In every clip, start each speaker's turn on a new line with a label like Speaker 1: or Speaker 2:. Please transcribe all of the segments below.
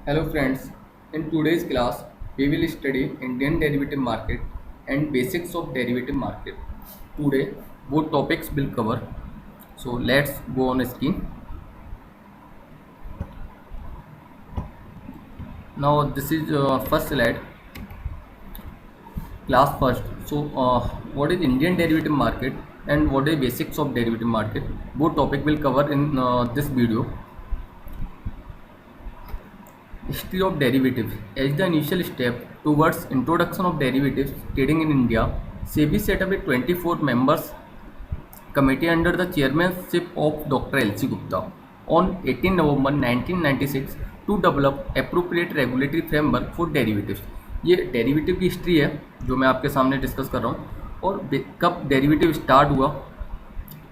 Speaker 1: Hello friends, in today's class we will study Indian derivative market and basics of derivative market. Today both topics will cover. So let's go on screen. Now this is first slide, class first. What is Indian derivative market and what is basics of derivative market? Both topic will cover in this video. History of derivatives. As the initial step towards introduction of derivatives trading in India, SEBI set up a 24 members committee under the chairmanship of Dr. L.C. Gupta on 18 November 1996 to develop appropriate regulatory framework for derivatives. ये derivative की history है जो मैं आपके सामने discuss कर रहा हूँ और कब डेरिवेटिव स्टार्ट हुआ,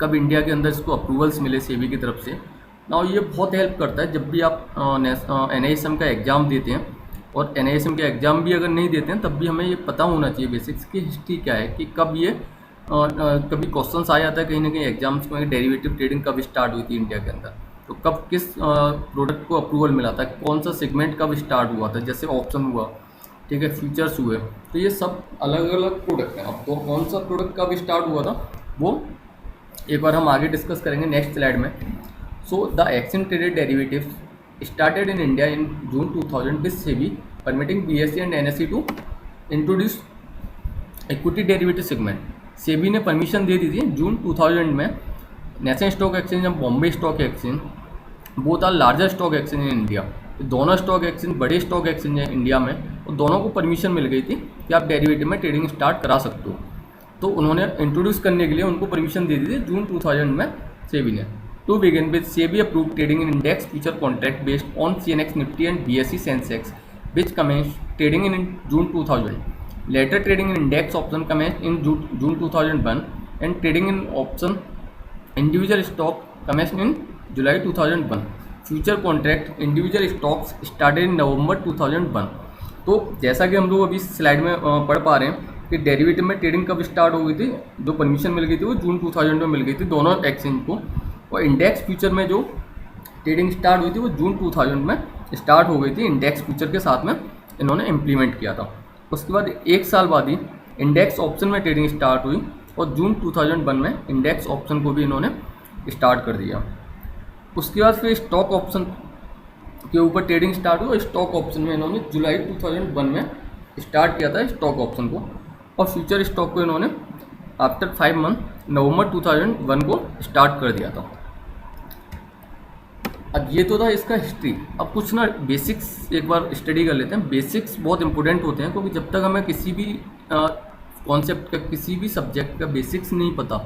Speaker 1: कब इंडिया के अंदर इसको अप्रूवल्स मिले सेबी की तरफ से ना। ये बहुत हेल्प करता है जब भी आप NISM का एग्ज़ाम देते हैं, और NISM के एग्ज़ाम भी अगर नहीं देते हैं तब भी हमें ये पता होना चाहिए बेसिक्स की हिस्ट्री क्या है कि कब ये कभी क्वेश्चंस आ जाता है कहीं ना कहीं एग्जाम्स में, डेरिवेटिव ट्रेडिंग कब स्टार्ट हुई थी इंडिया के अंदर, तो कब किस प्रोडक्ट को अप्रूवल मिला था, कौन सा सेगमेंट कब स्टार्ट हुआ था, जैसे ऑप्शन हुआ, ठीक है, फ्यूचर्स हुए, तो ये सब अलग अलग प्रोडक्ट हैं। अब तो कौन सा प्रोडक्ट कब स्टार्ट हुआ था वो एक बार हम आगे डिस्कस करेंगे नेक्स्ट स्लाइड में। So the exchange traded derivatives started in India in June 2000 with SEBI permitting BSE and NSE to introduce equity derivative segment. SEBI ने परमिशन दे दी थी जून 2000 में। नेशनल स्टॉक एक्सचेंज और Bombay stock exchange both are largest stock exchange in India. दोनों stock exchange बड़े stock exchange हैं India में, और दोनों को परमिशन मिल गई थी कि आप डेरिवेटिव में ट्रेडिंग स्टार्ट करा सकते हो। तो उन्होंने इंट्रोड्यूस करने के लिए उनको परमिशन दे दी थी जून 2000 में सेबी ने। To begin with SEBI approve trading in index future contract based on CNX Nifty and BSE Sensex which commence trading in June 2000। Later trading in index option commenced in June 2001 and trading in option individual stock commenced in July 2001. Future contract individual stocks started in November 2001. तो जैसा कि हम लोग अभी slide में पढ़ पा रहे हैं कि डेरिवेटिव में ट्रेडिंग कब स्टार्ट हो गई थी, जो परमिशन मिल गई थी वो जून 2000 में मिल गई थी दोनों एक्सचेंज को, और इंडेक्स फ्यूचर में जो ट्रेडिंग स्टार्ट हुई थी वो जून 2000 में स्टार्ट हो गई थी। इंडेक्स फ्यूचर के साथ में इन्होंने इम्प्लीमेंट किया था। उसके बाद एक साल बाद ही इंडेक्स ऑप्शन में ट्रेडिंग स्टार्ट हुई, और जून 2001 में इंडेक्स ऑप्शन को भी इन्होंने स्टार्ट कर दिया। उसके बाद फिर स्टॉक ऑप्शन के ऊपर ट्रेडिंग स्टार्ट हुई, और स्टॉक ऑप्शन में इन्होंने जुलाई 2001 में स्टार्ट किया था स्टॉक ऑप्शन को, और फ्यूचर स्टॉक को इन्होंने आफ्टर 5 मंथ नवंबर 2001 को स्टार्ट कर दिया था। अब ये तो था इसका हिस्ट्री। अब कुछ ना बेसिक्स एक बार स्टडी कर लेते हैं। बेसिक्स बहुत इंपॉर्टेंट होते हैं क्योंकि जब तक हमें किसी भी कॉन्सेप्ट का, किसी भी सब्जेक्ट का बेसिक्स नहीं पता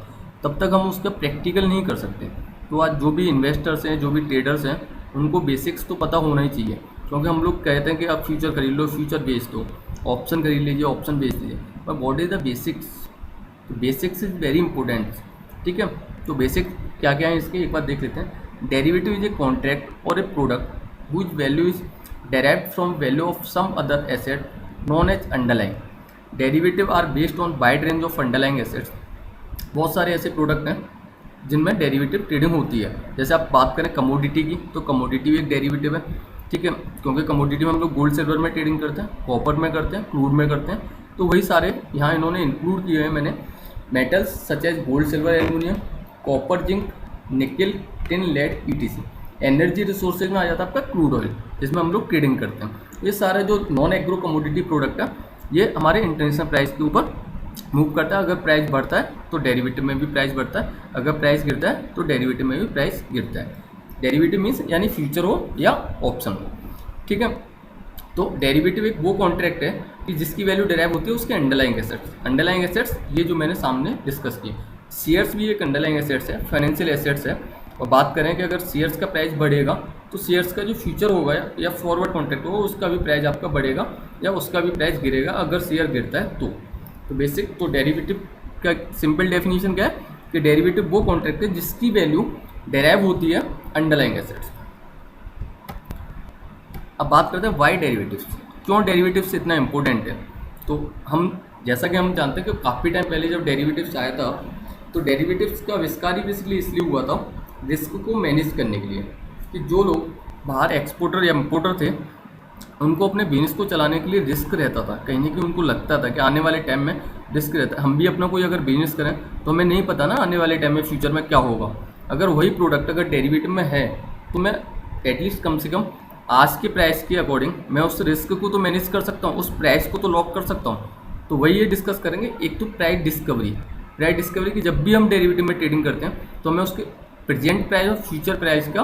Speaker 1: तब तक हम उसका प्रैक्टिकल नहीं कर सकते। तो आज जो भी इन्वेस्टर्स हैं, जो भी ट्रेडर्स हैं, उनको बेसिक्स तो पता होना ही चाहिए, क्योंकि हम लोग कहते हैं कि आप फ्यूचर खरीद लो, फ्यूचर बेच दो, ऑप्शन खरीद लीजिए, ऑप्शन बेच लीजिए, पर व्हाट इज़ द बेसिक्स? तो बेसिक्स इज़ वेरी इंपॉर्टेंट, ठीक है। तो बेसिक क्या क्या है इसके एक बार देख लेते हैं। Derivative is a contract or a product whose value is derived from value of some other asset known as underlying. Derivative are based on wide range of underlying assets. बहुत सारे ऐसे प्रोडक्ट हैं जिनमें डेरिवेटिव ट्रेडिंग होती है। जैसे आप बात करें कमोडिटी की, तो कमोडिटी भी एक डेरिवेटिव है, ठीक है, क्योंकि कमोडिटी में हम लोग गोल्ड सिल्वर में ट्रेडिंग करते हैं, कॉपर में करते हैं, क्रूड में करते हैं। तो वही सारे यहाँ इन्होंने इंक्लूड किए हैं मैंने। Metals such as gold silver aluminium, copper, zinc, nickel, tin, lead, ETC। Energy resources में आ जाता है आपका क्रूड ऑयल, जिसमें हम लोग ट्रेडिंग करते हैं। ये सारे जो नॉन एग्रो कमोडिटी प्रोडक्ट है ये हमारे इंटरनेशनल प्राइस के ऊपर मूव करता है। अगर प्राइस बढ़ता है तो डेरिवेटिव में भी प्राइस बढ़ता है, अगर प्राइस गिरता है तो डेरिवेटिव में भी प्राइस गिरता है। डेरिवेटिव मीन्स यानी फ्यूचर हो या ऑप्शन हो, ठीक है। तो डेरिवेटिव एक वो कॉन्ट्रैक्ट है कि जिसकी वैल्यू डेराइव होती है उसके अंडरलाइंग एसेट्स। अंडरलाइंग एसेट्स ये जो मैंने सामने डिस्कस किए। शेयर्स भी एक अंडरलाइंग एसेट्स है, फाइनेंशियल एसेट्स है। और बात करें कि अगर शेयर्स का प्राइस बढ़ेगा तो शेयर्स का जो फ्यूचर होगा या फॉरवर्ड कॉन्ट्रैक्ट होगा उसका भी प्राइस आपका बढ़ेगा या उसका भी प्राइस गिरेगा अगर शेयर गिरता है तो बेसिक तो डेरिवेटिव का सिंपल डेफिनेशन क्या है कि डेरिवेटिव वो कॉन्ट्रैक्ट है जिसकी वैल्यू डेराइव होती है अंडरलाइंग एसेट्स। अब बात करते हैं वाई डेरिवेटिव्स, क्यों डेरिवेटिव्स इतना इंपॉर्टेंट है। तो हम जैसा कि हम जानते हैं कि काफ़ी टाइम पहले जब डेरिवेटिव्स आया था तो डेरिवेटिव्स का आविष्कार ही बेसिकली इसलिए हुआ था रिस्क को मैनेज करने के लिए, कि जो लोग बाहर एक्सपोर्टर या इम्पोर्टर थे उनको अपने बिजनेस को चलाने के लिए रिस्क रहता था, कहीं ना कहीं उनको लगता था कि आने वाले टाइम में रिस्क रहता है। हम भी अपना कोई अगर बिजनेस करें तो हमें नहीं पता ना आने वाले टाइम में फ्यूचर में क्या होगा। अगर वही प्रोडक्ट अगर डेरिवेटिव में है तो मैं एटलीस्ट कम से कम आज के प्राइस के अकॉर्डिंग मैं उस रिस्क को तो मैनेज कर सकता हूँ, उस प्राइस को तो लॉक कर सकता हूँ। तो वही ये डिस्कस करेंगे। एक तो प्राइस डिस्कवरी की जब भी हम डेरिवेटिव में ट्रेडिंग करते हैं तो हमें उसके प्रेजेंट प्राइस और फ्यूचर प्राइस का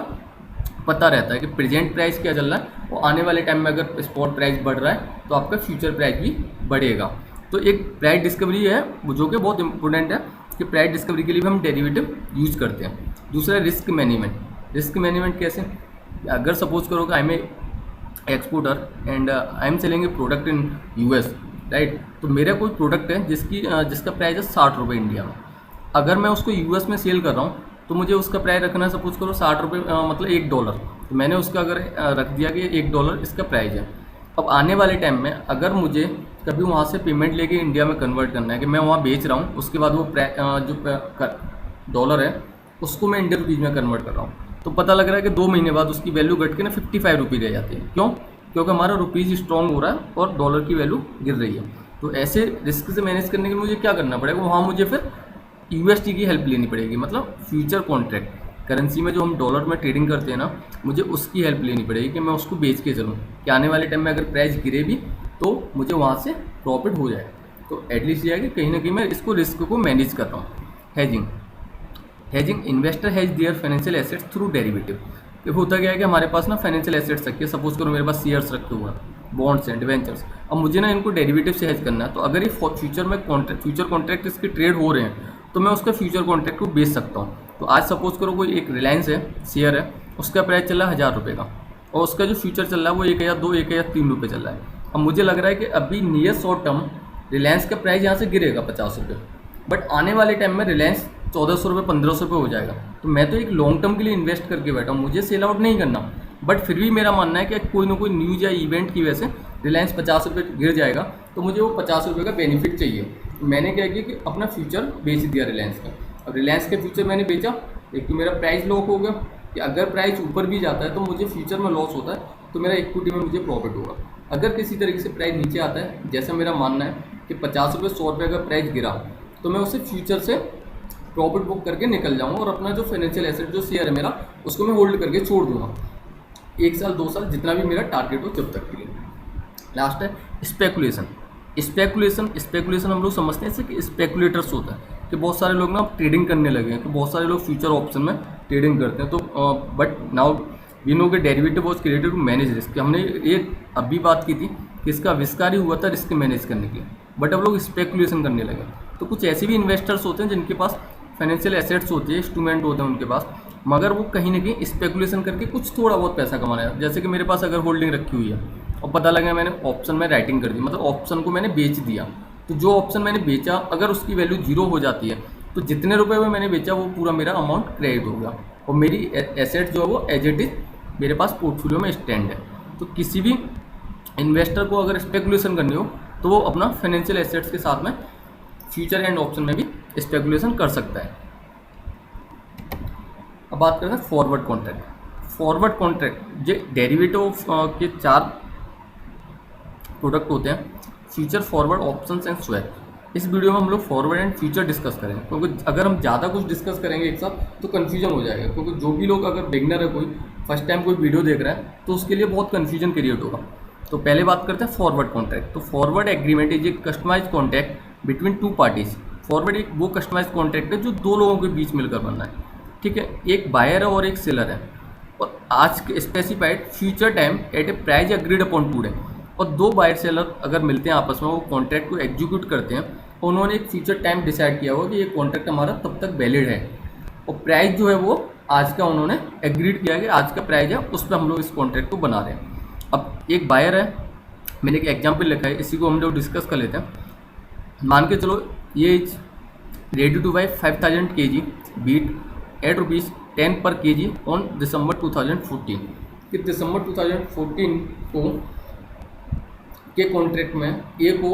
Speaker 1: पता रहता है कि प्रेजेंट प्राइस क्या चल रहा है, और आने वाले टाइम में अगर स्पॉट प्राइस बढ़ रहा है तो आपका फ्यूचर प्राइस भी बढ़ेगा। तो एक प्राइस डिस्कवरी है वो जो कि बहुत इंपॉर्टेंट है कि प्राइस डिस्कवरी के लिए भी हम डेरिवेटिव यूज करते हैं। दूसरा रिस्क मैनेजमेंट कैसे, अगर सपोज करो कि I am exporter and I am selling A product in US, right. तो मेरा कोई प्रोडक्ट है जिसका प्राइस है 60 रुपये इंडिया में। अगर मैं उसको यूएस में सेल कर रहा हूँ तो मुझे उसका प्राइस रखना सपोज करो 60 रुपये, मतलब $1। तो मैंने उसका अगर रख दिया कि $1 इसका प्राइस है। अब आने वाले टाइम में अगर मुझे कभी वहाँ से पेमेंट लेके इंडिया में कन्वर्ट करना है कि मैं वहाँ बेच रहा हूँ, उसके बाद वो जो डॉलर है उसको मैं इंडियन रुपीज़ में कन्वर्ट कर रहा हूँ, तो पता लग रहा है कि 2 महीने बाद उसकी वैल्यू घट के ना 55 रुपये रह जाती है। क्यों? क्योंकि हमारा रुपीज़ स्ट्रॉन्ग हो रहा है और डॉलर की वैल्यू गिर रही है। तो ऐसे रिस्क से मैनेज करने के लिए मुझे क्या करना पड़ेगा, वहाँ मुझे फिर यूएसडी की हेल्प लेनी पड़ेगी, मतलब फ्यूचर कॉन्ट्रैक्ट करेंसी में जो हम डॉलर में ट्रेडिंग करते हैं ना, मुझे उसकी हेल्प लेनी पड़ेगी कि मैं उसको बेच के चलूँ कि आने वाले टाइम में अगर प्राइस गिरे भी तो मुझे वहाँ से प्रॉफिट हो जाए। तो एटलीस्ट ये है कि कहीं ना कहीं मैं इसको रिस्क को मैनेज कर रहा हूँ। Hedging investor has their financial assets through derivative. ये होता क्या है कि हमारे पास ना फाइनेंशियल एसेट्स रखे, सपोज करो मेरे पास शेयर्स रखे हुए हैं, बॉन्ड्स हैं, डिवेंचर्स। अब मुझे ना इनको डेरिवेटिव से हेज करना है, तो अगर ये फ्यूचर कॉन्ट्रैक्ट इसके ट्रेड हो रहे हैं तो मैं उसका फ्यूचर कॉन्ट्रैक्ट को बेच सकता हूँ। तो आज सपोज करो कोई एक रिलायंस है, शेयर है, उसका प्राइस चल रहा है 1000 रुपये का, और उसका जो फ्यूचर चल रहा है वो 1 या 3 रुपये चल रहा है। अब मुझे लग रहा है कि अभी नियर शॉर्ट टर्म रिलायंस का प्राइस यहाँ से गिरेगा 50 रुपये, बट आने वाले टाइम में रिलायंस 1400 रुपये 1500 रुपये हो जाएगा। तो मैं तो एक लॉन्ग टर्म के लिए इन्वेस्ट करके बैठा हूँ, मुझे सेल आउट नहीं करना, बट फिर भी मेरा मानना है कि कोई ना कोई न्यूज़ या इवेंट की वजह से रिलायंस 50 रुपये गिर जाएगा, तो मुझे वो 50 रुपये का बेनिफिट चाहिए। तो मैंने क्या किया कि अपना फ्यूचर बेच दिया रिलायंस का। अब रिलायंस का फ्यूचर मैंने बेचा, एक तो मेरा प्राइस लॉक हो गया कि अगर प्राइस ऊपर भी जाता है तो मुझे फ्यूचर में लॉस होता है, तो मेरा इक्विटी में मुझे प्रॉफिट होगा। अगर किसी तरीके से प्राइस नीचे आता है, जैसा मेरा मानना है कि 50 रुपये 100 रुपये अगर प्राइस गिरा, तो मैं उसे फ्यूचर से प्रॉफिट बुक करके निकल जाऊँगा और अपना जो फाइनेंशियल एसेट जो शेयर है मेरा, उसको मैं होल्ड करके छोड़ दूँगा 1 साल 2 साल, जितना भी मेरा टारगेट हो जब तक के लिए। लास्ट है स्पेकुलेशन हम लोग समझते हैं कि स्पेकुलेटर्स होता है कि बहुत सारे लोग ना ट्रेडिंग करने लगे हैं, कि बहुत सारे लोग फ्यूचर ऑप्शन में ट्रेडिंग करते हैं। तो बट नाउ वी नो के derivative was created to manage risk. हमने ये अभी बात की थी कि इसका आविष्कार ही हुआ था रिस्क मैनेज करने के लिए, बट अब लोग स्पेकुलेशन करने लगे। तो कुछ ऐसे भी इन्वेस्टर्स होते हैं जिनके पास फाइनेंशियल एसेट्स होते हैं, इंस्ट्रूमेंट होते हैं उनके पास, मगर वो कहीं ना कहीं स्पेकुलेशन करके कुछ थोड़ा बहुत पैसा कमाना है। जैसे कि मेरे पास अगर होल्डिंग रखी हुई है और पता लगा मैंने ऑप्शन में राइटिंग कर दी, मतलब ऑप्शन को मैंने बेच दिया, तो जो ऑप्शन मैंने बेचा अगर उसकी वैल्यू 0 हो जाती है तो जितने रुपए में मैंने बेचा वो पूरा मेरा अमाउंट क्रेडिट हो गया, और मेरी एसेट जो है वो एज इट इज मेरे पास पोर्टफोलियो में स्टैंड है। तो किसी भी इन्वेस्टर को अगर स्पेकुलेशन करनी हो तो वो अपना फाइनेंशियल एसेट्स के साथ में फ्यूचर एंड ऑप्शन में भी स्पेकुलेशन कर सकता है। अब बात करते हैं फॉरवर्ड कॉन्ट्रैक्ट जो डेरिवेटिव के 4 प्रोडक्ट होते हैं, future, forward, options and swap. इस वीडियो में हम लोग फॉरवर्ड एंड फ्यूचर डिस्कस करेंगे, क्योंकि अगर हम ज़्यादा कुछ डिस्कस करेंगे एक साथ तो कन्फ्यूजन हो जाएगा, क्योंकि जो भी लोग अगर बिगनर है, कोई फर्स्ट टाइम कोई वीडियो देख रहा है, तो उसके लिए बहुत कन्फ्यूजन क्रिएट होगा। तो पहले बात करते हैं फॉरवर्ड कॉन्ट्रैक्ट। तो forward agreement is a customise contract between 2 parties. Forward एक वो कस्टमाइज कॉन्ट्रैक्ट है जो 2 लोगों के बीच मिलकर बनना है, ठीक है। एक बायर है और एक सेलर है, और आज के स्पेसिफाइड फ्यूचर टाइम एट ए प्राइस अग्रीड अपॉन टुडे। और 2 बायर सेलर अगर मिलते हैं आपस में, वो कॉन्ट्रैक्ट को एग्जीक्यूट करते हैं, और उन्होंने एक फ्यूचर टाइम डिसाइड किया हुआ कि ये कॉन्ट्रैक्ट हमारा तब तक वैलिड है, और प्राइस जो है वो आज का उन्होंने एग्रीड किया कि आज का प्राइस है, उस पर हम लोग इस कॉन्ट्रैक्ट को बना रहे हैं। अब एक बायर है, मैंने एक एग्जाम्पल लिखा है, इसी को हम लोग डिस्कस कर लेते हैं। मान के चलो ये is ready to buy 5000 kg beet at ₹10 पर kg ऑन दिसंबर 2014। कि दिसंबर 2014 को के कॉन्ट्रैक्ट में ए को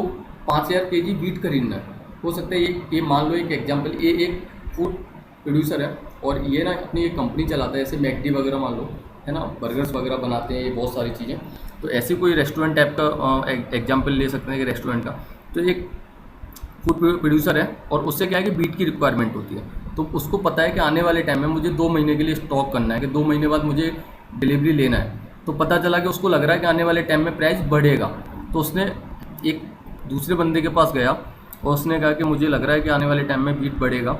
Speaker 1: 5000 kg बीट खरीदना है। हो सकता है ये मान लो एक एग्जांपल, ये एक फूड प्रोड्यूसर है और ये ना अपनी एक कंपनी चलाता है, जैसे मैकडी वगैरह मान लो, है ना, बर्गर्स वगैरह बनाते हैं, ये बहुत सारी चीज़ें। तो ऐसे कोई रेस्टोरेंट टाइप का एग्जाम्पल ले सकते हैं कि रेस्टोरेंट का, तो एक फूड प्रोड्यूसर है और उससे क्या है कि बीट की रिक्वायरमेंट होती है, तो उसको पता है कि आने वाले टाइम में मुझे 2 महीने के लिए स्टॉक करना है, कि 2 महीने बाद मुझे डिलीवरी लेना है। तो पता चला कि उसको लग रहा है कि आने वाले टाइम में प्राइस बढ़ेगा, तो उसने एक दूसरे बंदे के पास गया और उसने कहा कि मुझे लग रहा है कि आने वाले टाइम में बीट बढ़ेगा,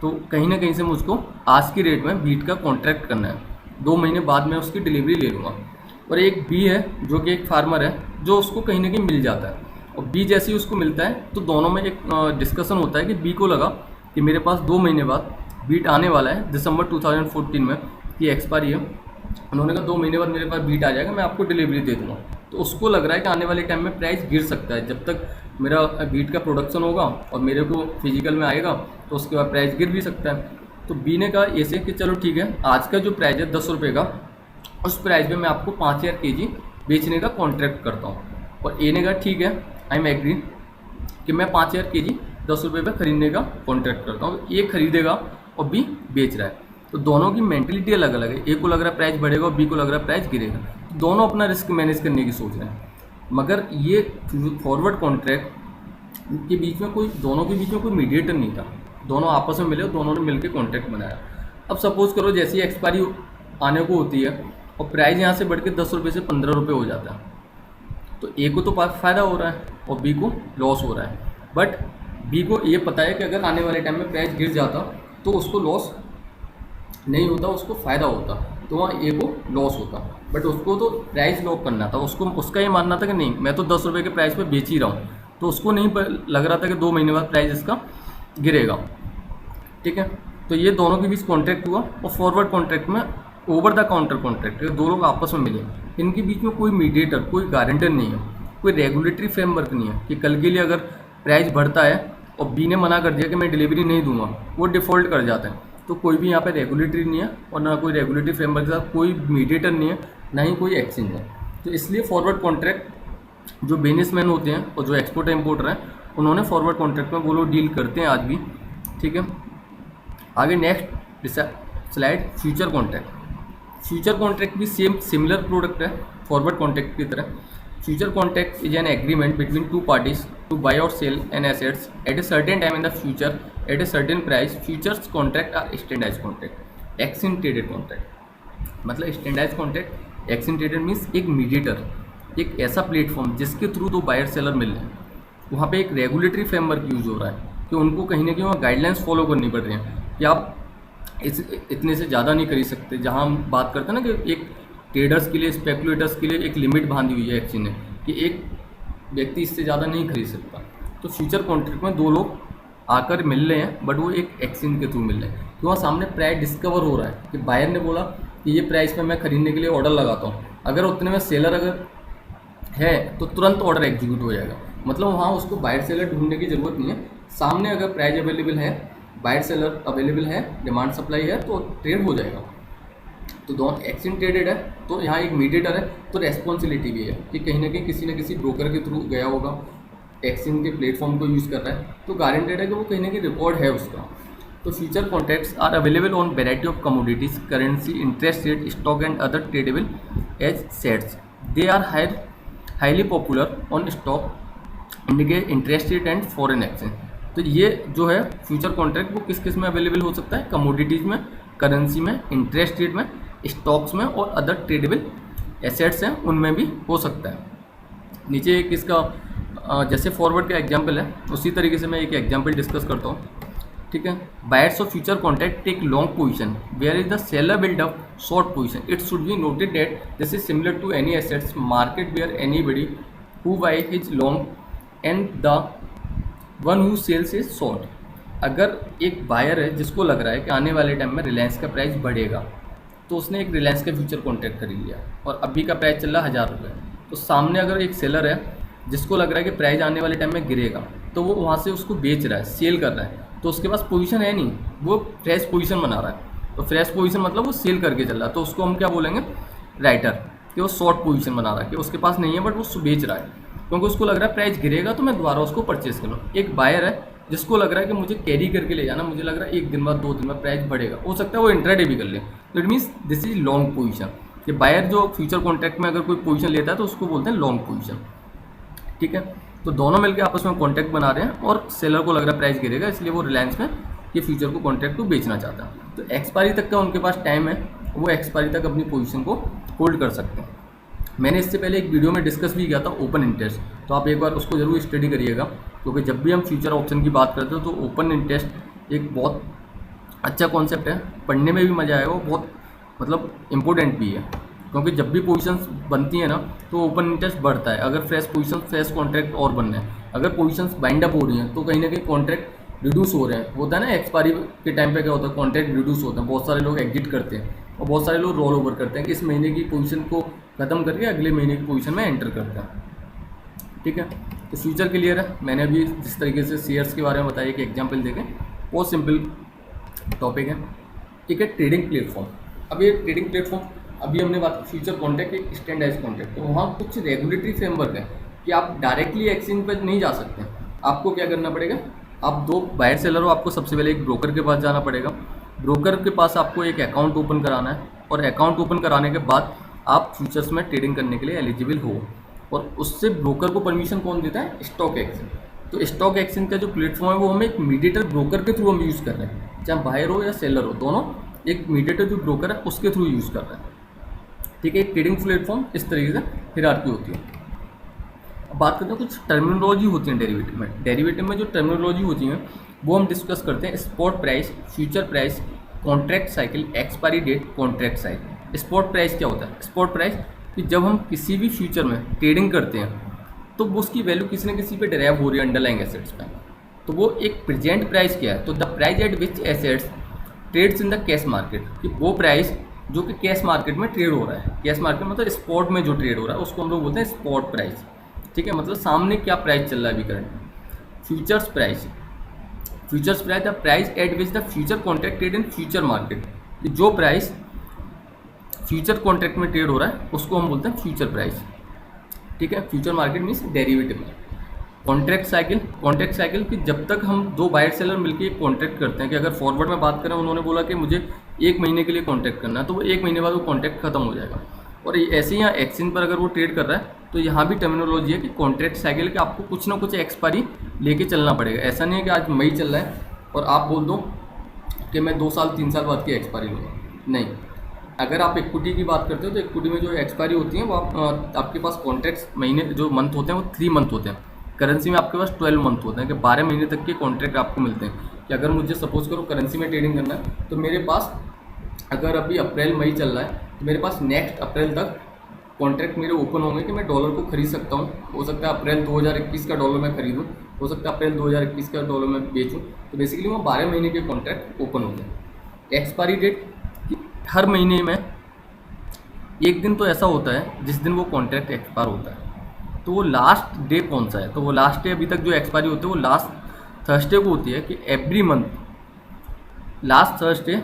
Speaker 1: तो कहीं ना कहीं से मुझको आज की रेट में बीट का कॉन्ट्रैक्ट करना है, 2 महीने बाद में उसकी डिलीवरी ले लूँगा। और एक बी है जो कि एक फार्मर है, जो उसको कहीं ना कहीं मिल जाता है, और बी जैसे ही उसको मिलता है तो दोनों में एक डिस्कशन होता है कि बी को लगा कि मेरे पास 2 महीने बाद बीट आने वाला है, दिसंबर 2014 में की एक्सपायरी है, उन्होंने कहा 2 महीने बाद मेरे पास बीट आ जाएगा, मैं आपको डिलीवरी दे दूँगा। तो उसको लग रहा है कि आने वाले टाइम में प्राइस गिर सकता है, जब तक मेरा बीट का प्रोडक्शन होगा और मेरे को फिजिकल में आएगा तो उसके बाद प्राइस गिर भी सकता है। तो बी ने कहा ऐसे कि चलो ठीक है, आज का जो प्राइस है 10 रुपये का, उस प्राइस में मैं आपको 5000 kg बेचने का कॉन्ट्रैक्ट करता हूँ। और ए ने कहा ठीक है, आई एम एग्री कि मैं 5000 kg 10 रुपये पर खरीदने का कॉन्ट्रैक्ट करता हूँ। ए खरीदेगा और बी बेच रहा है, तो दोनों की मेंटलिटी अलग अलग है, ए को लग रहा है प्राइस बढ़ेगा और बी को लग रहा है प्राइस गिरेगा, तो दोनों अपना रिस्क मैनेज करने की सोच रहे हैं। मगर ये फॉरवर्ड कॉन्ट्रैक्ट के बीच में कोई, दोनों के बीच में कोई मीडिएटर नहीं था, दोनों आपस में मिले और दोनों ने मिलकर कॉन्ट्रैक्ट बनाया। अब सपोज करो जैसी एक्सपायरी आने को होती है और प्राइस यहाँ से बढ़ के 10 रुपये से 15 रुपये हो जाता है, तो ए को तो फ़ायदा हो रहा है और बी को लॉस हो रहा है। बट बी को ये पता है कि अगर आने वाले टाइम में प्राइस गिर जाता तो उसको लॉस नहीं होता, उसको फ़ायदा होता, तो वहाँ ए को लॉस होता। बट उसको तो प्राइस लॉक करना था, उसको उसका ये मानना था कि नहीं मैं तो 10 रुपये के प्राइस पे बेच ही रहा हूँ, तो उसको नहीं लग रहा था कि 2 महीने बाद प्राइस इसका गिरेगा। ठीक है, तो ये दोनों के बीच कॉन्ट्रैक्ट हुआ और फॉरवर्ड कॉन्ट्रैक्ट में ओवर द काउंटर कॉन्ट्रैक्ट, दो लोग आपस में मिले, इनके बीच में कोई मीडिएटर, कोई गारंटर नहीं है, कोई रेगुलेटरी फ्रेमवर्क नहीं है कि कल के लिए अगर प्राइस बढ़ता है और बी ने मना कर दिया कि मैं डिलीवरी नहीं दूंगा, वो डिफ़ॉल्ट कर जाता है। तो कोई भी यहाँ पे रेगुलेटरी नहीं है और ना कोई रेगुलेटरी फ्रेमवर्क के साथ कोई मीडिएटर नहीं है, ना ही कोई एक्सचेंज है। तो इसलिए फॉरवर्ड कॉन्ट्रैक्ट जो बिजनेसमैन होते हैं और जो एक्सपोर्टर इम्पोर्टर हैं, उन्होंने फॉरवर्ड कॉन्ट्रैक्ट में वो लोग डील करते हैं आज भी। ठीक है, आगे next slide, future contract. Future contract भी सिमिलर प्रोडक्ट है फॉरवर्ड कॉन्ट्रैक्ट की तरह। Future contract is an agreement between two parties to buy or sell an assets at a certain time in the future at a certain price. Futures contract are standardized contract, extended contract. मतलब standardized contract, extended means एक mediator, एक ऐसा platform जिसके through दो buyer seller मिल रहे हैं, वहाँ पे एक रेगुलेटरी फ्रेमवर्क यूज हो रहा है कि उनको कहीं ना कहीं वहाँ गाइडलाइंस फॉलो करनी पड़ रही हैं कि आप इतने से ज़्यादा नहीं खरीद सकते। जहाँ हम बात करते हैं ना कि एक ट्रेडर्स के लिए, स्पेकुलेटर्स के लिए एक लिमिट बांधी हुई है एक्सचेंज ने कि एक व्यक्ति इससे ज़्यादा नहीं खरीद सकता। तो फ्यूचर कॉन्ट्रैक्ट में दो लोग आकर मिल रहे हैं, बट वो एक एक्सचेंज के थ्रू मिल रहे हैं कि वहाँ सामने प्राइस डिस्कवर हो रहा है कि बायर ने बोला कि ये प्राइस पे मैं खरीदने के लिए ऑर्डर लगाता हूँ, अगर उतने में सेलर अगर है तो तुरंत ऑर्डर एग्जीक्यूट हो जाएगा। मतलब वहाँ उसको बायर सेलर ढूंढने की ज़रूरत नहीं है, सामने अगर प्राइस अवेलेबल है, बायर सेलर अवेलेबल है, डिमांड सप्लाई है, तो ट्रेड हो जाएगा। तो दोनों एक्सचेंज ट्रेडेड है, तो यहाँ एक मीडिएटर है, तो रेस्पॉन्सिबिलिटी भी है कि कहीं ना कहीं किसी न किसी ब्रोकर के थ्रू गया होगा, एक्सचेंज के प्लेटफॉर्म को यूज़ कर रहा है, तो गारंटेड है कि वो कहीं ना कहीं रिकॉर्ड है उसका। तो future contracts are available on variety of commodities, currency, interest rate, stock and other tradable assets. They are highly popular on stock, indicate interest rate and foreign exchange. तो ये जो है फ्यूचर कॉन्ट्रैक्ट वो किस किस में available हो सकता है, कमोडिटीज़ में, करेंसी में, इंटरेस्ट रेट में, स्टॉक्स में और अदर ट्रेडेबल एसेट्स हैं उनमें भी हो सकता है। नीचे एक इसका जैसे फॉरवर्ड का एग्जांपल है, उसी तरीके से मैं एक एग्जांपल डिस्कस करता हूँ। ठीक है, buyers of future contract take long position where is the seller build up short position. It should be noted that this is similar to any assets market where anybody who buy his long and the one who sells is short. अगर एक buyer है जिसको लग रहा है कि आने वाले टाइम में रिलायंस का प्राइस बढ़ेगा, तो उसने एक रिलायंस का फ्यूचर कॉन्ट्रैक्ट खरीद लिया और अभी का प्राइस चल रहा है 1000 रुपये। तो सामने अगर एक सेलर है जिसको लग रहा है कि प्राइस आने वाले टाइम में गिरेगा, तो वो वहाँ से उसको बेच रहा है, सेल कर रहा है, तो उसके पास पोजीशन है नहीं, वो फ्रेश पोजीशन बना रहा है। तो फ्रेश पोजीशन मतलब वो सेल करके चल रहा है, तो उसको हम क्या बोलेंगे, राइटर, कि वो शॉर्ट पोजीशन बना रहा है, कि उसके पास नहीं है बट वो बेच रहा है, क्योंकि उसको लग रहा है प्राइस गिरेगा तो मैं दोबारा उसको परचेस कर लूँ। एक बायर है जिसको लग रहा है कि मुझे कैरी करके ले जाना, मुझे लग रहा है 1 दिन बाद 2 दिन बाद प्राइस बढ़ेगा, हो सकता है वो इंट्राडे भी कर ले, तो it means this is long position. कि बायर जो फ्यूचर कॉन्ट्रैक्ट में अगर कोई पोजीशन लेता है तो उसको बोलते हैं लॉन्ग पोजीशन। ठीक है, तो दोनों मिलकर आपस में कॉन्ट्रैक्ट बना रहे हैं और सेलर को लग रहा है प्राइस गिरेगा, इसलिए वो रिलायंस में ये फ्यूचर को कॉन्ट्रैक्ट को बेचना चाहता है। तो एक्सपायरी तक का उनके पास टाइम है, वो एक्सपायरी तक अपनी पोजीशन को होल्ड कर सकते हैं। मैंने इससे पहले एक वीडियो में डिस्कस भी किया था ओपन इंटरेस्ट, तो आप एक बार उसको जरूर स्टडी करिएगा, क्योंकि जब भी हम फ्यूचर ऑप्शन की बात करते हो तो ओपन इंटरेस्ट एक बहुत अच्छा कॉन्सेप्ट है, पढ़ने में भी मज़ा आएगा, वो बहुत मतलब इम्पोर्टेंट भी है, क्योंकि जब भी पोजीशंस बनती है ना तो ओपन इंटरेस्ट बढ़ता है। अगर फ्रेश कॉन्ट्रैक्ट और बनना है, अगर पोजीशंस बाइंड अप हो रही हैं तो कहीं ना कहीं कॉन्ट्रैक्ट रिड्यूस हो रहे हैं। होता है ना एक्सपायरी के टाइम पे क्या होता है, कॉन्ट्रैक्ट रिड्यूस होता है, बहुत सारे लोग एग्जिट करते हैं और बहुत सारे लोग रोल ओवर करते हैं कि इस महीने की पोजीशन को ख़त्म करके अगले महीने की पोजीशन में एंटर करते हैं। ठीक है, तो फ्यूचर क्लियर है। मैंने अभी जिस तरीके से शेयर्स के बारे में बताया कि एग्जाम्पल देखें, बहुत सिंपल टॉपिक है। ठीक है, ट्रेडिंग प्लेटफॉर्म। अब ये ट्रेडिंग प्लेटफॉर्म, अभी हमने बात की फ्यूचर कॉन्ट्रैक्ट, एक स्टैंडर्डाइज कॉन्ट्रैक्ट, तो वहाँ कुछ रेगुलेटरी फ्रेमवर्क है कि आप डायरेक्टली एक्सचेंज पर नहीं जा सकते। आपको क्या करना पड़ेगा, आप दो बायर सेलर हो, आपको सबसे पहले एक ब्रोकर के पास जाना पड़ेगा। ब्रोकर के पास आपको एक अकाउंट ओपन कराना है और अकाउंट ओपन कराने के बाद आप फ्यूचर्स में ट्रेडिंग करने के लिए एलिजिबल हो। और उससे ब्रोकर को परमिशन कौन देता है, स्टॉक एक्सचेंज। तो स्टॉक एक्सचेंज का जो प्लेटफॉर्म है वो हम एक मीडिएटर ब्रोकर के थ्रू हम यूज़ कर रहे हैं, चाहे बायर हो या सेलर हो, दोनों एक मीडिएटर जो ब्रोकर है उसके थ्रू यूज़ कर रहे हैं। ठीक है, एक ट्रेडिंग प्लेटफॉर्म इस तरीके से हिरार्की होती है। अब बात करते हैं कुछ टर्मिनोलॉजी होती है डेरिवेटिव में। डेरिवेटिव में जो टर्मिनोलॉजी होती है वो हम डिस्कस करते हैं, spot price, future price, contract cycle, expiry date, contract cycle. Spot price क्या होता है, स्पॉट प्राइस कि जब हम किसी भी फ्यूचर में ट्रेडिंग करते हैं तो वो उसकी वैल्यू किसी न किसी पे डेराइव हो रही है अंडरलाइंग एसेट्स पे, तो वो एक प्रेजेंट प्राइस क्या है, तो the price at which assets trades in the cash market, कि वो प्राइस जो कि कैश मार्केट में ट्रेड हो रहा है। कैश मार्केट मतलब स्पॉट में जो ट्रेड हो रहा है उसको हम लोग बोलते हैं स्पॉट प्राइस। ठीक है, मतलब सामने क्या प्राइस चल रहा है अभी current. Futures price, futures price the price at which the future contract trade in future market, कि जो प्राइस फ्यूचर कॉन्ट्रैक्ट में ट्रेड हो रहा है उसको हम बोलते हैं फ्यूचर प्राइस। ठीक है, फ्यूचर मार्केट मीन्स डेरिवेटिव में। कॉन्ट्रैक्ट साइकिल, कॉन्ट्रैक्ट साइकिल कि जब तक हम दो बायर सेलर मिलकर एक कॉन्ट्रैक्ट करते हैं, कि अगर फॉरवर्ड में बात करें उन्होंने बोला कि मुझे एक महीने के लिए कॉन्ट्रैक्ट करना है, तो वो एक महीने बाद वो कॉन्ट्रैक्ट खत्म हो जाएगा। और ऐसे ही यहाँ एक्सचेंज पर अगर वो ट्रेड कर रहा है तो यहाँ भी टर्मिनोलॉजी है कि कॉन्ट्रैक्ट साइकिल कि आपको कुछ ना कुछ एक्सपायरी लेके चलना पड़ेगा। ऐसा नहीं है कि आज मई चल रहा है और आप बोल दो कि मैं 2 साल 3 साल बाद की एक्सपायरी लूँगा, नहीं। अगर आप इक्विटी की बात करते हो तो इक्विटी में जो एक्सपायरी होती है वो आपके पास कॉन्ट्रैक्ट्स महीने जो मंथ होते हैं वो 3 मंथ होते हैं। करेंसी में आपके पास 12 मंथ होते हैं, कि 12 महीने तक के कॉन्ट्रैक्ट आपको मिलते हैं। कि अगर मुझे सपोज करो करेंसी में ट्रेडिंग करना है तो मेरे पास अगर अभी अप्रैल मई चल रहा है तो मेरे पास नेक्स्ट अप्रैल तक कॉन्ट्रैक्ट मेरे ओपन होंगे कि मैं डॉलर को खरीद सकता हूँ। हो सकता है अप्रैल 2021 का डॉलर मैं खरीदूँ, हो सकता है अप्रैल 2021 का डॉलर मैं बेचूँ। तो बेसिकली वो 12 महीने के कॉन्ट्रैक्ट ओपन होते हैं। एक्सपायरी डेट, हर महीने में एक दिन तो ऐसा होता है जिस दिन वो कॉन्ट्रैक्ट एक्सपायर होता है, तो वो लास्ट डे कौन सा है, तो वो लास्ट डे अभी तक जो एक्सपायरी होती है वो लास्ट थर्सडे को होती है। कि every month last Thursday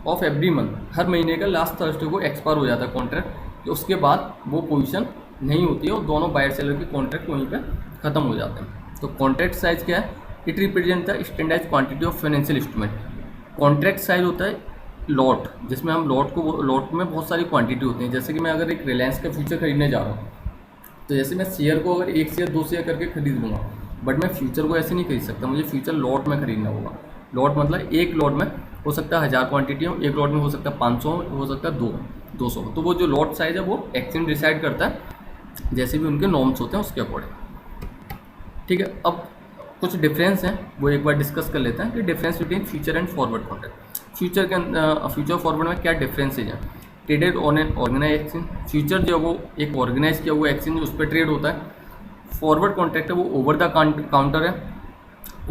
Speaker 1: of every month, हर महीने का लास्ट थर्सडे को एक्सपायर हो जाता है कॉन्ट्रैक्ट, कि उसके बाद वो पोजीशन नहीं होती है और दोनों बायर सेलर के कॉन्ट्रैक्ट वहीं पे ख़त्म हो जाते हैं। तो कॉन्ट्रैक्ट साइज क्या है, it represent the standardised quantity of financial instrument. Contract size होता है लॉट, जिसमें हम लॉट में बहुत सारी क्वांटिटी होती है। जैसे कि मैं अगर एक रिलायंस का फ्यूचर खरीदने जा रहा हूँ, तो जैसे मैं शेयर को अगर 1 शेयर 2 शेयर करके खरीद लूँगा, बट मैं फ्यूचर को ऐसे नहीं खरीद सकता, मुझे फ्यूचर लॉट में खरीदना होगा। लॉट मतलब एक लॉट में हो सकता है 1000 क्वांटिटी हो, एक लॉट में हो सकता है 500 हो सकता है 200। तो वो जो लॉट साइज है वो एक्सचेंज डिसाइड करता है, जैसे भी उनके नॉर्म्स होते हैं उसके अकॉर्डिंग। ठीक है, अब कुछ डिफरेंस हैं वो एक बार डिस्कस कर लेते हैं कि difference between future and forward contract. Future forward में क्या डिफरेंसेज हैं। Traded on an organise exchange, future जो है वो एक ऑर्गेनाइज किया हुआ एक्सचेंज उस पर ट्रेड होता है। फॉरवर्ड कॉन्ट्रैक्ट है वो ओवर द काउंटर है,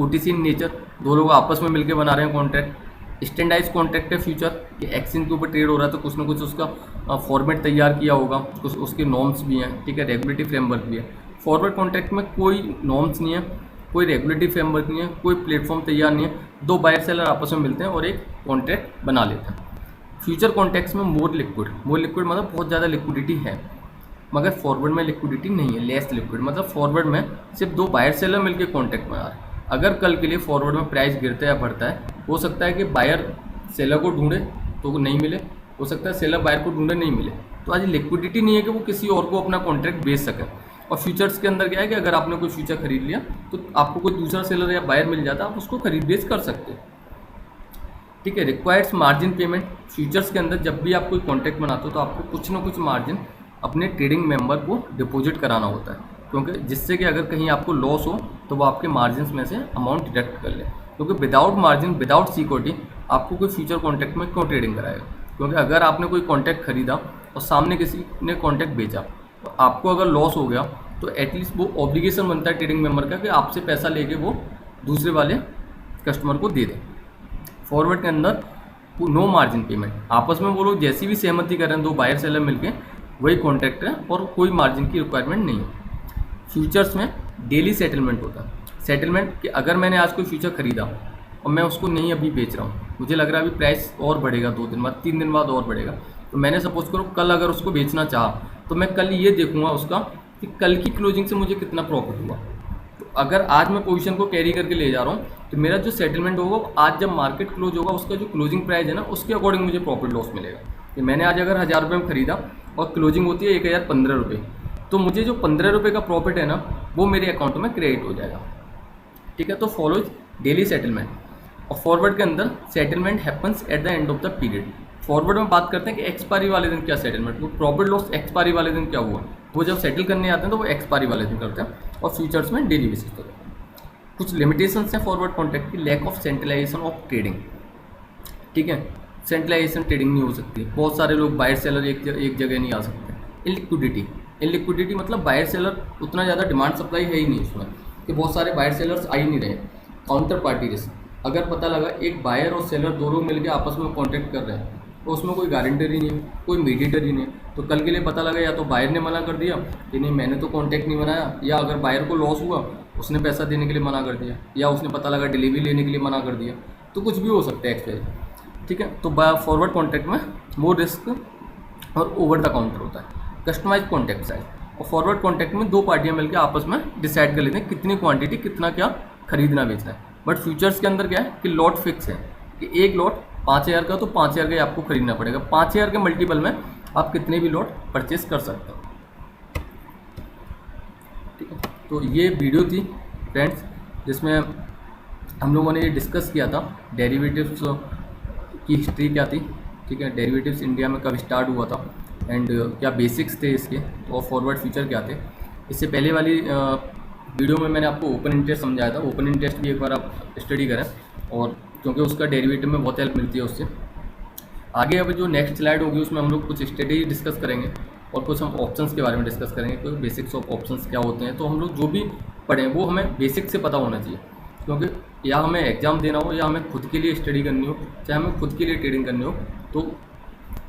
Speaker 1: ओटीसी इन नेचर, दो लोग आपस में मिलकर बना रहे हैं कॉन्ट्रैक्ट। स्टैंडर्डाइज कॉन्ट्रैक्ट है फ्यूचर, कि एक्सचेंज के ऊपर ट्रेड हो रहा है तो कुछ ना कुछ उसका फॉर्मेट तैयार किया होगा, कुछ उसके नॉर्म्स भी हैं। ठीक है, रेगुलेटरी फ्रेमवर्क भी है। फॉरवर्ड कॉन्ट्रैक्ट में कोई नॉर्म्स नहीं है, कोई रेगुलेटरी फ्रेमवर्क नहीं है, कोई प्लेटफॉर्म तैयार नहीं है, दो बायर सेलर आपस में मिलते हैं और एक कॉन्ट्रैक्ट बना लेते हैं। फ्यूचर कॉन्ट्रैक्ट्स में मोर लिक्विड मतलब बहुत ज़्यादा लिक्विडिटी है, मगर फॉरवर्ड में लिक्विडिटी नहीं है, लेस लिक्विड। मतलब फॉरवर्ड में सिर्फ दो बायर सेलर मिलकर कॉन्ट्रैक्ट बना रहे हैं। अगर कल के लिए फॉरवर्ड में प्राइस गिरता है या बढ़ता है, हो सकता है कि बायर सेलर को ढूंढे तो नहीं मिले, हो सकता है सेलर बायर को ढूंढे नहीं मिले। तो आज लिक्विडिटी नहीं है कि वो किसी और को अपना कॉन्ट्रैक्ट बेच सके। और फ्यूचर्स के अंदर क्या है कि अगर आपने कोई फ्यूचर खरीद लिया तो आपको कोई दूसरा सेलर या बायर मिल जाता है, आप उसको खरीद बेच कर सकते हो। ठीक है। रिक्वायर्ड्स मार्जिन पेमेंट, फ्यूचर्स के अंदर जब भी आप कोई कॉन्ट्रैक्ट बनाते हो तो आपको कुछ ना कुछ मार्जिन अपने ट्रेडिंग मेंबर को डिपॉजिट कराना होता है, क्योंकि जिससे कि अगर कहीं आपको लॉस हो तो वो आपके मार्जिन में से अमाउंट डिडक्ट कर ले। क्योंकि विदाउट मार्जिन, विदाउट सिक्योरिटी आपको कोई फ्यूचर कॉन्ट्रैक्ट में क्यों ट्रेडिंग कराएगा। क्योंकि अगर आपने कोई कॉन्ट्रैक्ट खरीदा और सामने किसी ने कॉन्ट्रैक्ट बेचा तो आपको अगर लॉस हो गया तो एटलीस्ट वो ऑब्लिगेशन बनता है ट्रेडिंग मेंबर का कि आपसे पैसा लेके वो दूसरे वाले कस्टमर को दे दें। फॉरवर्ड के अंदर नो मार्जिन पेमेंट, आपस में वो लोग जैसी भी सहमति कर रहे हैं दो बायर सेलर मिलके वही कॉन्ट्रैक्ट है और कोई मार्जिन की रिक्वायरमेंट नहीं है। फ्यूचर्स में डेली सेटलमेंट होता है। सेटलमेंट कि अगर मैंने आज कोई फ्यूचर खरीदा और मैं उसको नहीं अभी बेच रहा हूँ, मुझे लग रहा है अभी प्राइस और बढ़ेगा, 2 दिन बाद 3 दिन बाद और बढ़ेगा, तो मैंने सपोज करो कल अगर उसको बेचना चाहा तो मैं कल ये देखूंगा उसका कि कल की क्लोजिंग से मुझे कितना प्रॉफिट हुआ। तो अगर आज मैं पोजीशन को कैरी करके ले जा रहा हूँ तो मेरा जो सेटलमेंट होगा आज जब मार्केट क्लोज होगा उसका जो क्लोजिंग प्राइस है ना उसके अकॉर्डिंग मुझे प्रॉफिट लॉस मिलेगा। कि मैंने आज अगर 1000 रुपये में खरीदा और क्लोजिंग होती है 1015 रुपये, तो मुझे जो 15 रुपये का प्रॉफिट है ना वो मेरे अकाउंट में क्रेडिट हो जाएगा। ठीक है। तो फॉलोज डेली सेटलमेंट। और फॉरवर्ड के अंदर settlement happens at the end of the period. Forward में बात करते हैं कि एक्सपायरी वाले दिन क्या सेटलमेंट, वो प्रॉफिट लॉस एक्सपायरी वाले दिन क्या हुआ, वो जब सेटल करने आते हैं तो वो एक्सपायरी वाले दिन करते हैं। और फ्यूचर्स में डेली बेसिस पर। कुछ लिमिटेशंस हैं फॉरवर्ड कॉन्ट्रैक्ट की। Lack of centralisation of trading. ठीक है। सेंट्रलाइजेशन ट्रेडिंग नहीं हो सकती, बहुत सारे लोग बायर सेलर एक जगह नहीं आ सकते। इलिक्विडिटी, इलिक्विडिटी मतलब बायर सेलर उतना ज़्यादा डिमांड सप्लाई है ही नहीं उसमें कि बहुत सारे बायर सेलर्स आ ही नहीं रहे। काउंटर पार्टी रिस्क, अगर पता लगा एक बायर और सेलर दोनों मिलकर आपस में कॉन्ट्रैक्ट कर रहे हैं तो उसमें कोई गारंटर ही नहीं है, कोई मीडिएटर ही नहीं है, तो कल के लिए पता लगा या तो बायर ने मना कर दिया कि नहीं मैंने तो कॉन्ट्रैक्ट नहीं बनाया, या अगर बायर को लॉस हुआ उसने पैसा देने के लिए मना कर दिया, या उसने पता लगा डिलीवरी लेने के लिए मना कर दिया, तो कुछ भी हो सकता है एक्सपायर। ठीक है। तो फॉरवर्ड कॉन्ट्रैक्ट में मोर रिस्क और ओवर द काउंटर होता है। कस्टमाइज कॉन्ट्रैक्ट साइज, और फॉरवर्ड कॉन्ट्रैक्ट में दो पार्टियां मिलकर आपस में डिसाइड कर लेते हैं कितनी क्वांटिटी, कितना क्या खरीदना बेचना है। बट फ्यूचर्स के अंदर क्या है कि लॉट फिक्स है कि एक लॉट 5000 का तो 5000 का ही आपको खरीदना पड़ेगा। 5000 के मल्टीपल में आप कितने भी लॉट परचेस कर सकते हो। ठीक है। तो ये वीडियो थी फ्रेंड्स जिसमें हम लोगों ने ये डिस्कस किया था डेरिवेटिव्स की हिस्ट्री क्या थी। ठीक है। डेरिवेटिव्स इंडिया में कब स्टार्ट हुआ था एंड क्या बेसिक्स थे इसके, और फॉरवर्ड फ्यूचर क्या थे। इससे पहले वाली वीडियो में मैंने आपको ओपन इंटरेस्ट समझाया था। ओपन इंटरेस्ट भी एक बार आप स्टडी करें, और क्योंकि उसका डेरिवेटिव में बहुत हेल्प मिलती है उससे। आगे अब जो नेक्स्ट स्लाइड होगी उसमें हम लोग कुछ स्ट्रेटेजी डिस्कस करेंगे और कुछ हम ऑप्शंस के बारे में डिस्कस करेंगे, कोई बेसिक्स ऑफ ऑप्शंस क्या होते हैं। तो हम लोग जो भी पढ़ें वो हमें बेसिक से पता होना चाहिए, क्योंकि या हमें एग्ज़ाम देना हो या हमें खुद के लिए स्टडी करनी हो, चाहे हमें खुद के लिए ट्रेडिंग करनी हो, तो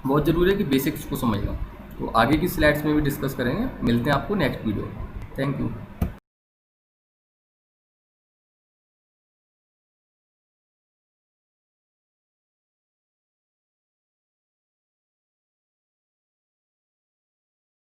Speaker 1: बहुत ज़रूरी है कि बेसिक्स को समझना। तो आगे की स्लाइड्स में भी डिस्कस करेंगे। मिलते हैं आपको नेक्स्ट वीडियो। Thank you.